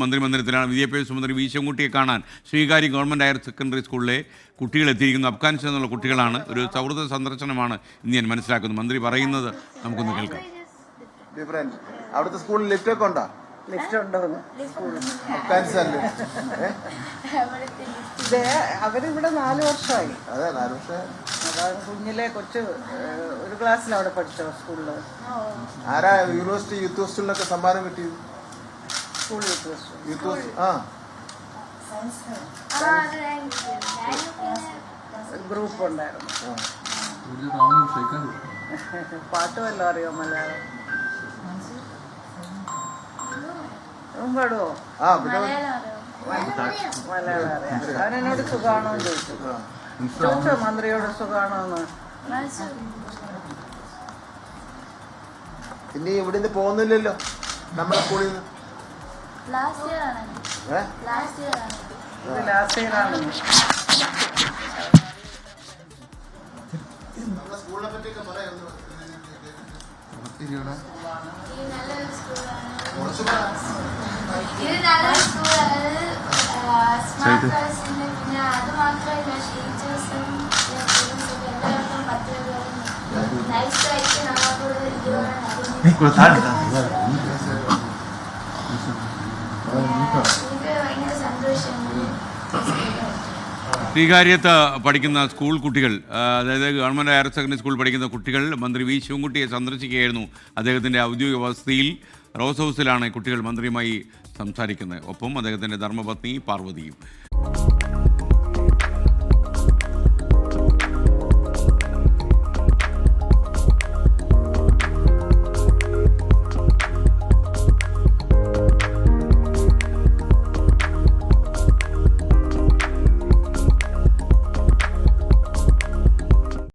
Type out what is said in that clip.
മന്ത്രിമന്ദിരത്തിലാണ് വിദ്യാഭ്യാസ മന്ത്രി വി ശിവൻകുട്ടിയെ കാണാൻ ശ്രീകാര്യം ഗവൺമെൻറ് ഹയർ സെക്കൻഡറി സ്കൂളിലെ കുട്ടികൾ എത്തിയിരിക്കുന്നു. അഫ്ഗാനിസ്ഥാനിൽ നിന്നുള്ള കുട്ടികളാണ്. ഒരു സൗഹൃദ സന്ദർശനമാണ് ഇന്ന് ഞാൻ മനസ്സിലാക്കുന്നത്. മന്ത്രി പറയുന്നത് നമുക്കൊന്ന് കേൾക്കാം. അവിടുത്തെ സ്കൂളിൽ ലിഫ്റ്റ് ഒക്കെ ഉണ്ടോ? ലിഫ്റ്റ് ഉണ്ടോ? അഫ്ഗാനിസ്ഥാനില് അവരിവിടെ 4 വർഷമായി. അതെ, 4 വർഷം. അതാണ് കുഞ്ഞിലെ കൊച്ചു ഒരു ക്ലാസ്സിൽ അവിടെ പഠിച്ചോ സ്കൂളില്. ആരാ യൂണിവേഴ്സിറ്റി യൂത്ത് ഹോസ്റ്റലിനൊക്കെ സമ്മാനം കിട്ടിയത്? School youth hostel. ഗ്രൂപ്പ് ഉണ്ടായിരുന്നു. പാട്ട് വല്ലതും അറിയോ? മലയാളം പാടുവോ? മലയാളം അറിയാം. അവനെന്നോട് സുഖാണോ എന്ന് ചോദിച്ചോ മന്ത്രിയോട് സുഖാണോന്ന്. ഇനി ഇവിടുന്ന് പോകുന്നില്ലല്ലോ നമ്മുടെ സ്കൂളിൽ നിന്ന്. ഇത് ലാസ്റ്റ് ഇയർ ആണ്. സ്കൂളിനെ പറ്റിയൊക്കെ പറയാം. ഇത് നല്ലൊരു സ്കൂളാണ്. സ്മാർട്ട് ക്ലാസ്സിന്റെ പിന്നെ അത് മാത്രമല്ല ടീച്ചേഴ്സും എല്ലാവർക്കും 10 പേരും നൈസായിട്ട് നമ്മളോട് എനിക്ക് ഭയങ്കര സന്തോഷമുണ്ട്. ശ്രീകാര്യത്ത് പഠിക്കുന്ന സ്കൂൾ കുട്ടികൾ, അതായത് ഗവൺമെൻറ് ഹയർ സെക്കൻഡറി സ്കൂൾ പഠിക്കുന്ന കുട്ടികൾ മന്ത്രി വി ശിവൻകുട്ടിയെ സന്ദർശിക്കുകയായിരുന്നു. അദ്ദേഹത്തിൻ്റെ ഔദ്യോഗിക വസതിയിൽ റോസ് ഹൗസിലാണ് കുട്ടികൾ മന്ത്രിയുമായി സംസാരിക്കുന്നത്. ഒപ്പം അദ്ദേഹത്തിൻ്റെ ധർമ്മപത്നി പാർവതിയും.